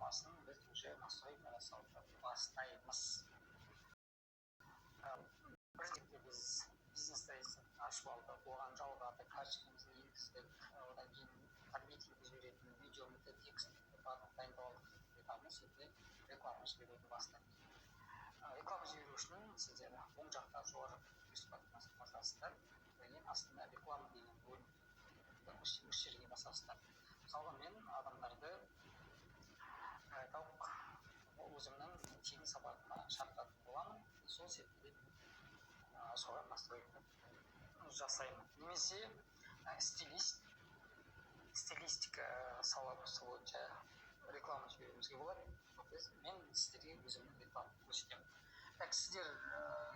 бағдарламасын біз уже настройка жасауды бастаймыз. Бірдікте біз бизнесті ашып алдық, оған жалғады, карточкамызды енгіздік, одан кейін таргетингті жіберетін видеомызды, текстті барлық дайындап алдық деп айтамыз, енді реклама жіберуді бастаймыз. Реклама жіберу үшін сіздер оң жақта жоғары басасыздар, кейін астына реклама деген бөлім осы жерге басасыздар. Мысалы мен адамдарды тауық өзімнің тегін сабағыма шақыратын боламын, сол себепті солай настройка жасаймын. Немесе стилистика саласы бойынша реклама жіберуімізге болады. Мен сіздерге өзімнің рекламамды көрсетемін. Сіздер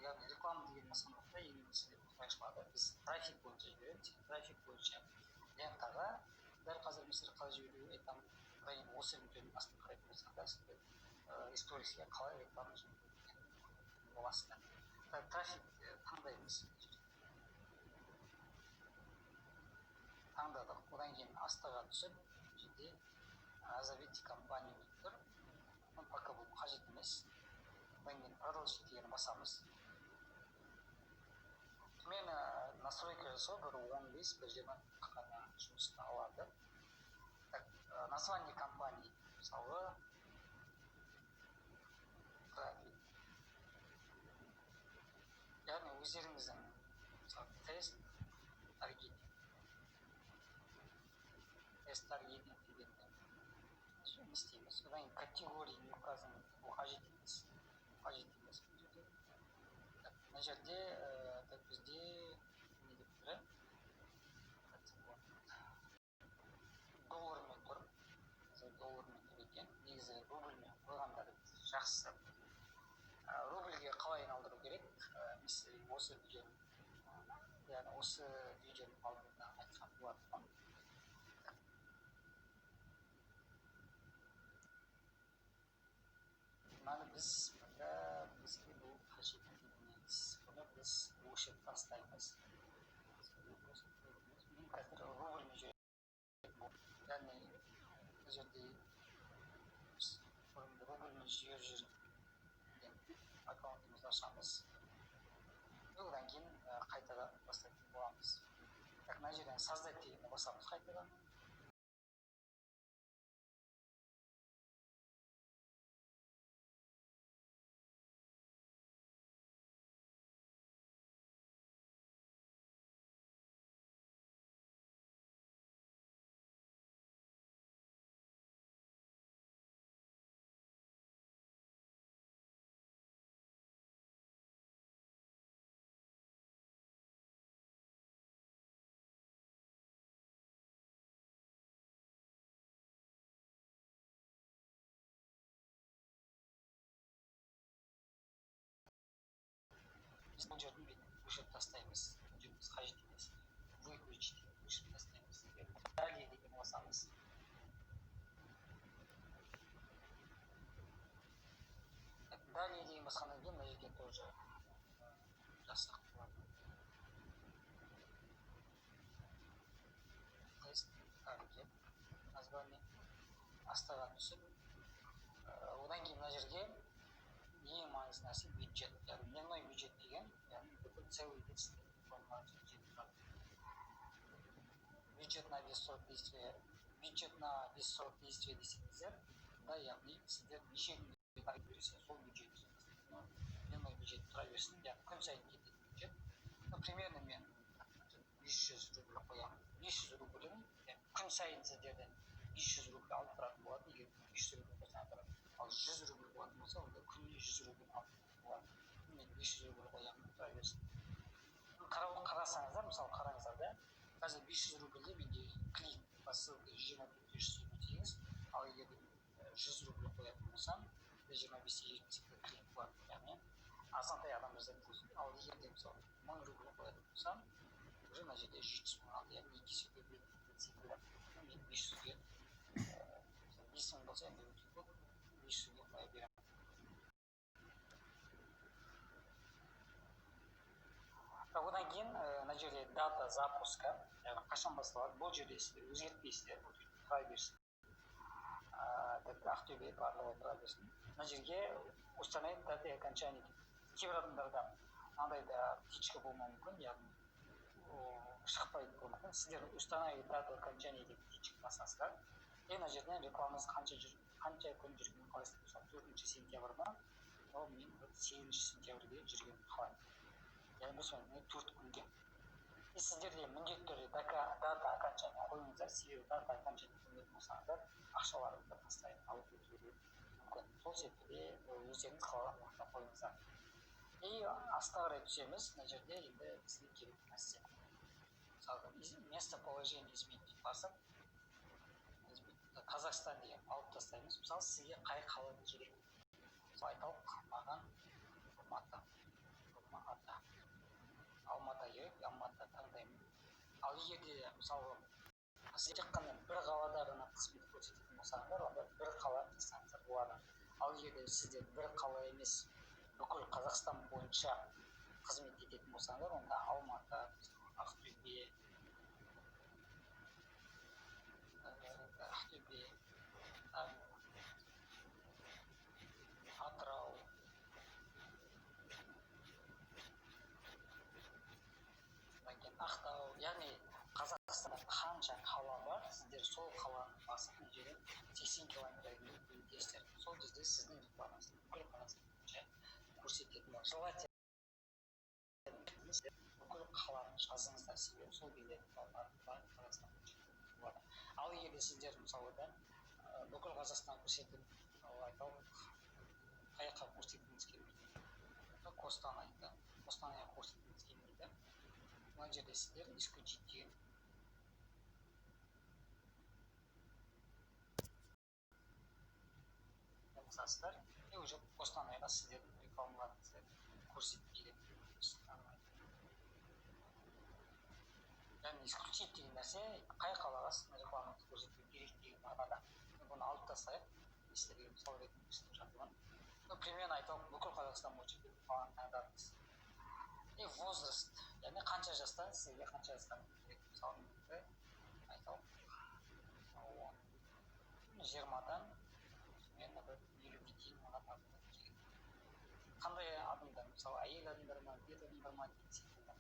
яғни реклама деген масамақта ең сіздер осылай шығады. Біз трафик бойынша жібереміз. Трафик бойынша лентаға дәл қазір мен сіздерге қалай жіберуді айтамын. Осы видеоның астына қарайтын болсаңдар, сіздер сториске қалай реклама жіберуді боласыздар. Трафик таңдаймыз. Таңдадық. Одан кейін астыға түсіп, жерде заведите компанию деп тұр. Пока бұл қажет емес. Одан кейін продолжить дегенді басамыз. Мен настройка жасау бір 15-20 қана жұмысты алады. Название компании, мысалы, трафик. Яғни өздеріңіздің тест таргетинг. Тест таргетинг дегенді істейміз. Одан кейін категория не указаны, бұл қажет емес. Мына жерде бізде не деп тұр? Доллармен тұр. Доллармен тұр екен. Негізі рубльмен қойғандары жақсы. Рубльге қалай айналдыру керек? Мен осы видеоның алдында айтқан болатынмын. Мынаны бізге бұл қажет етеміз. Бұны біз өшіріп тастаймыз. Мен қазір рубльмен жүретін. Яғни бұл жерде рубльмен жүрген аккаунтымызды ашамыз. Одан кейін қайтадан бастайтын боламыз. Мына жерден создать дегенді басамыз қайтадан. Біз бұл жердің бетін өшіріп тастаймыз. Бұл жеріміз қажет емес. Выключить өшіріп тастаймыз. Далее деген басамыз. Далее деген басқаннан кейін мына жерге тоже жазсақ болады. Тест таргет название астыға түсіп, одан кейін мына жерге ең маңызды нәрсе бюджет. Яғни дневной бюджет деген, яғни бүкіл целый лист бюджет на весь срок действия десеңіздер, яғни сіздер неше күнге тариф бересіздер, сол бюджет. Дневной бюджет тұра берсін, яғни күн сайын кететін бюджет. Примерно мен 500 рубль қоямын. 500 рубльдің күн сайын сіздерден 500 рубль алып тұратын болады, егер 500 рубль қосаңыздар тұрады. Ал 100 рубль болатын болса, онда күніне 100 рубль алып болады. Мен 500 рубль қоямын, тұра берсін. Қарасаңыздар, мысалы қараңыздар да, қазір 500 рубльде менде клик по ссылке 25-500 рубль теңіз, ал егер 100 рубль қоятын болсам, 25-28 клик болады. Яғни азантай адамдардан көзім. Ал егер де мысалы 1000 рубль қоятын болсам, уже мына жерде 700 мың алды, яғни 2 есеге бөлінетін секілді. Мен 500-ге 5000 болса, енді өте көп 500-ге қоя беремін. Одан кейін мына жерде дата запуска, қашан басталады, бұл жерде сіздер өзгертпейсіздер, тұра берсін. Ақтөбе жерде барлығы отыра берсін. Мына жерге установить даты окончания. Кейбір адамдарда мынандай да птичка болмауы мүмкін, яғни шықпайды болуы мүмкін. Сіздер установить даты окончания деп птичка басасыздар. Мына жерден рекламаңыз қанша күн жүргенін қалайсыздар. Мысалы 4 сентябрьда, ол мен 8 сентябрьде жүргенін қалаймын. Яғни осы 4 күнге. Сіздерде міндетті түрде дата окончания қойыңыздар. Себебі дата окончания қоймайтын болсаңыздар, ақшаларыңызды тастайды, алып кетуге мүмкін. Сол себепті өздеріңіз қалаған уақытта қойыңыздар. Астына қарай түсеміз. Мына жерде енді бізге керек нәрсе. Мысалы, местоположение изменить басып, Қазақстан деген алып тастаймыз. Мысалы, сізге қай қала керек? Мысалы, айталық, маған Алматы керек, Алматы таңдаймын. Ал егерде, мысалы, сіз тек қана бір қалада ғана қызмет көрсететін болсаңыздар, онда бір қала тастаңыздар болады. Ал егерде сіздер бір қала емес, бүкіл Қазақстан бойынша қызмет ететін болсаңыздар, онда Алматы, Ақтөбе, Атырау, Ақтау, яғни Қазақстанда қанша қала бар, сіздер сол қаланы басып, жерде 80 километрге өтесіздер. Сол кезде сіздің рекламаңызды бүкіл Қазақстан бойынша көрсететін болады. Бүкіл қаланы жазыңыздар, себебі сол кезде Қазақстан бойынша болады. Ал егерде сіздер мысалы да бүкіл Қазақстан көрсететін, айталық, қай жаққа көрсеткіңіз келмейді. Қостанайға көрсеткіңіз келмейді. Мына жерде сіздер исключить деген басасыздар. Уже Қостанайға сіздердің рекламаларыңызды көрсетпейді. Яғни исключить деген нәрсе, қай қалаға сіздің рекламаңызды көрсету керек деген мағынада. Бұны алып тастайық. Сіздерге мысал ретінде көрсетіп жатырмын. Примерно айталық, бүкіл Қазақстан бойынша қаланы таңдадыңыз. Возраст, яғни қанша жастан, сізге қанша жастан керек? Мысалы, айталық, 20-дан мен 50-ге дейін маған адамдар керек. Қандай адамдар? Мысалы, әйел адамдар ма, ер адамдар ма деген секілді.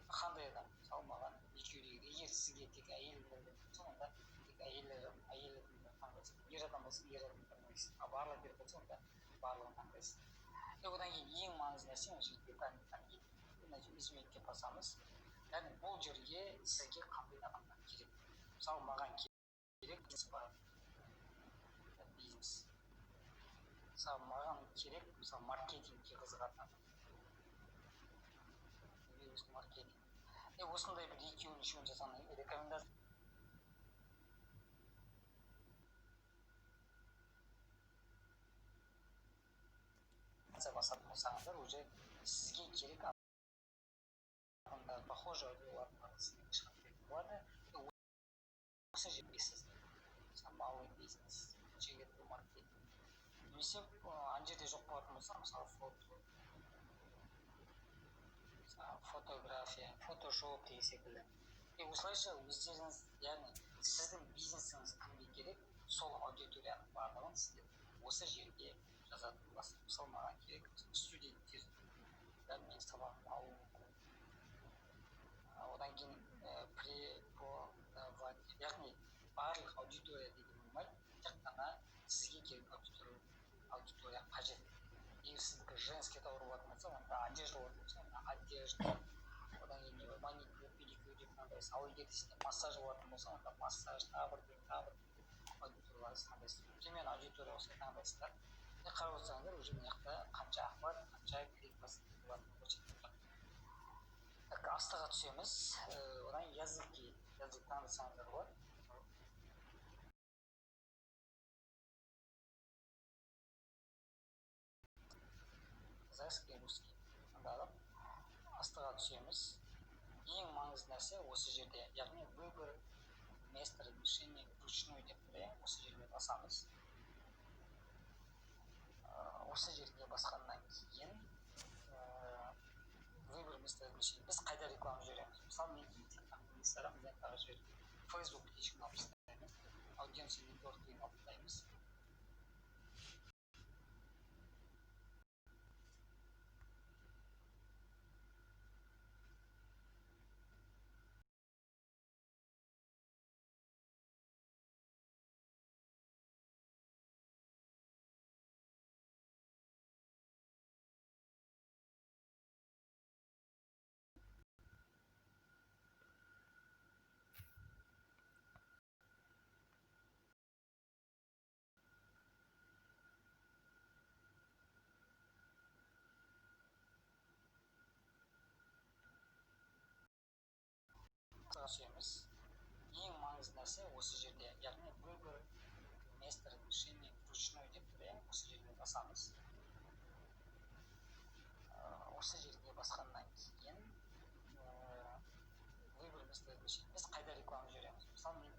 Қандай адам? Мысалы, маған екеудегі, егер сізге тек әйел адамдар болса, онда тек әйел адамдар таңдайсыз. Ер адам болса, ер адам таңдайсыз. А барлығы бір болса, онда барлығын таңдайсыз. Одан кейін ең маңызды нәрсе, осы детальный изменитке басамыз. Яғни бұл жерге сізге қандай адамдар керек? Мысалы, маған керек бизнес. Мысалы, маған керек, мысалы, маркетингке қызығатын адам. Маркетинг. Осындай бір екеуін жасаған рекомендация басатын болсаңыздар, уже сізге керек адамдар похожи олардың арасында ешқандай болады. Осы жердесіз. Малый бизнес, жегетті маркетинг. Немесе ана жерде жоқ болатын болса, мысалы, фотография, фотошоп деген секілді. Осылайша өздеріңіз, яғни сіздің бизнесіңіз кімге керек, сол аудиторияның барлығын сіздер осы жерге жазатын боласыз. Мысалы, маған керек студенттер, мен сабағымды алуым мүмкін. Одан кейін яғни барлық аудитория деген болмайды, тек қана сізге керек аудитория қажет. Егер сіздікі женский тауар болатын болса, онда одежда болатын болса, онда одежда. Одан кейін маникюр, педикюр деп таңдайсыз. Ал егер сізде массаж болатын болса, онда массаж, тағы бір аудиторияларды таңдайсыз. Примерно аудитория осылай таңдайсыздар. Қарап отырсаңыздар, уже мына жақта қанша ақпарат, қанша керек болады көрсетіп тұр. Астыға түсеміз. Одан язык таңдасаңыздар болады. Казахский, русский таңдадық. Астыға түсеміз. Ең маңызды нәрсе осы жерде, яғни выбор место размещения вручную деп қояйын. Осы жерге басамыз. Осы жерге басқаннан кейін выбор место размещения. Біз қайда реклама жібереміз? Мысалы, мен Инстаграм лентаға жіберемін. Facebook птичканы алып тастаймыз. Аудиенция нетворк деген алып тастаймыз. түсі емес. Ең маңызды нәрсе осы жерде, яғни выбор места размещения вручную деп осы жерде басамыз. Осы жерге басқаннан кейін выбор места размещения біз қайда реклама жібереміз? Мысалы мен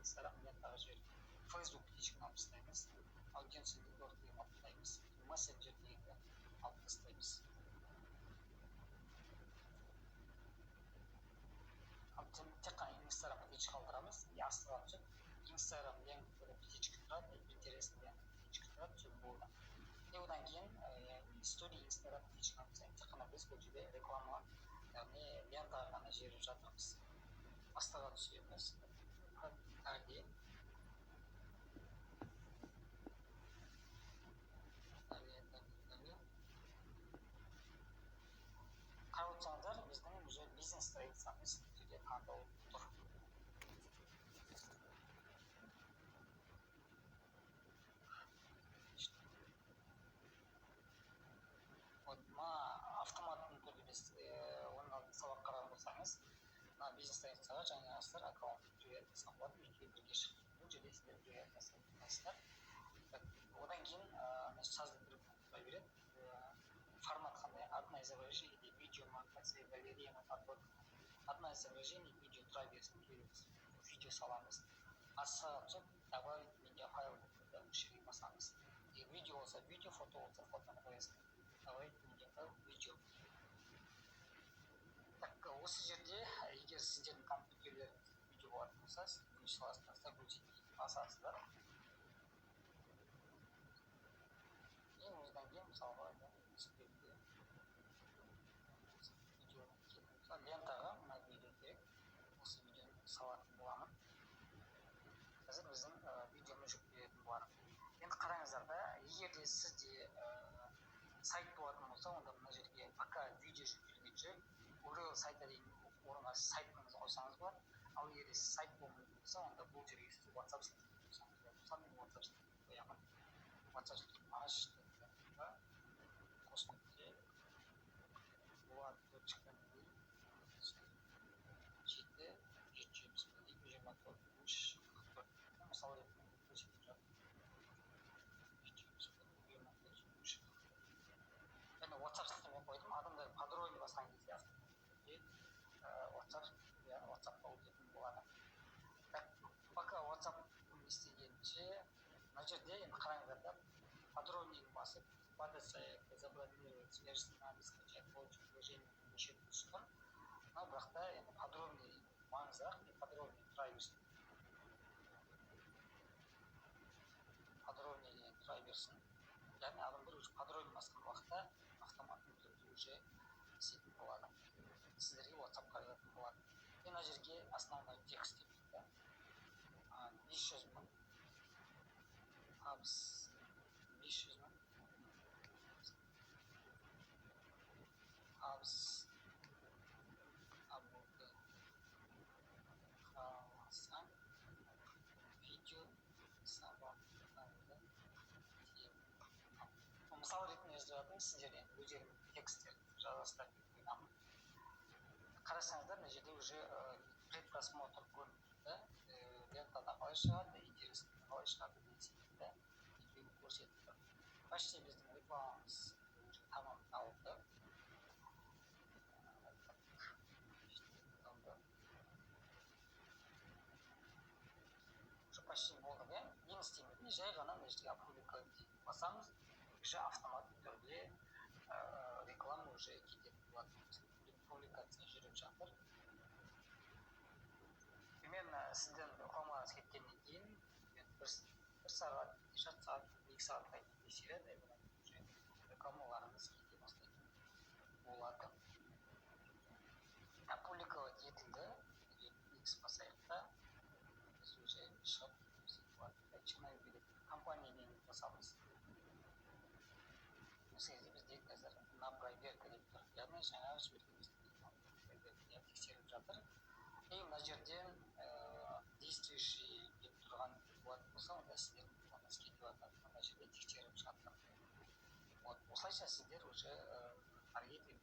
Instagram лентаға жіберемін. Facebook птичканы алып тастаймыз. Аудиенция network деген алып тастаймыз. Messenger дегенді алып тастаймыз. Тек қана Instagram птичка қалдырамыз. Астыға түсіп, Instagram лентаға птичка тұрады, Pinterest птичка тұрады, сол болды. Одан кейін Story Instagram птичканы тастаймыз. Тек қана біз бұл жерде реклама, яғни лентаға ғана жіберіп жатырмыз. Астыға түсеміз. Әлде қарап отырсаңыздар, біздің уже бизнес страницамыз жерде таңдалып тұр. Автоматтың түрде біз оның алдын сабақ қарап болсаңыз, бизнес страницаға жаңағыстар аккаунт жіберіп тастап болады, екеуі бірге шықты. Бұл жерде сіздер жіберіп тастайсыздар. Одан кейін жазылып бір қойып береді. Формат қандай? Одно изображение или видео монтация, галерея, подборка. Одно изображение, видео тұра берсін, видео саламыз. Астыға түсіп, добавить медиафайл деп осы жерге басамыз. Видео болса видео, фото болса фотоны қоясыз. Добавить медиафайл, видео. Осы жерде, егер сіздердің компьютерлеріңіз видео болатын болса, видео саласыздар, загрузить басасыздар. Одан кейін мысалға лентаға мына видео керек. Осы видеоны салатын боламын. Қазір біздің видеоны жүктелетін болады. Енді қараңыздар да, егер де сізде сайт болатын болса, онда мына жерге пока видео жүктелгенше URL сайта деген орынға сайтыңызды қойсаңыз болады. Ал егер де сайт болмайтын болса, онда бұл жерге сіз WhatsApp сілтеме қойсаңыз болады. Мысалы мен WhatsApp сілтеме қоямын. WhatsApp сілтеме аштым. Қосымда болады точка ми 7-724 мысалы ретінде көрсетіп жатыр. Және WhatsApp сілтеме қойдым, адамдар подробно басқан кезде WhatsApp-та өтетін болады. Пока WhatsApp істегенше, мына жерде енді қараңыздар да, подробнее басып, подосаяк, забронировать, сверхсценарий, скачать, получить приложение, неше түстім. Но бірақ та енді подробнее маңызырақ, подробнее тұра берсін. Подробнее тұра берсін. Яғни адамдар уже подробнее басқан уақытта автоматтың түрде уже істейтін болады. Сіздерге WhatsApp қарайтын болады. Мына жерге основной текст деп тұр. 500 мың. Абс 500 мың. Абс абуды қаласаң видео сабақтарды мысал ретінде жазып жатырмын, сіздер енді өздеріңіз тексттерді жазасыздар деп ойлаймын. Қарасаңыздар, мына жерде уже предпросмотр көрінді. Лентада қалай шығады, интересті қалай шығады деген секілді екеуі көрсетіп тұр. Почти біздің рекламамыз тамамдалды. Почти болды, да? Ең істемейтін жай ғана мына жерге опубликовать басамыз, уже автоматты түрде реклама уже кететін болады. Публикация жүріп жатыр. Примерно сізден рекламаңыз кеткеннен кейін бір сағат, жарты сағат, 2 сағатқа тексереді, рекламаларыңыз кете бастайтын болады. Опубликовать етілді, X басайық та, біз уже шығып компаниямен басамыз. Осы кезде бізде қазір на проверка деп тұр. Яғни жаңағы жіберген тексеріп жатыр. Мына жерден действующий деп тұрған болатын болса, онда сіздердің рекламаңыз кетіп жатыр. Мына жерде тексеріп жатыр. Осылайша сіздер уже таргетинг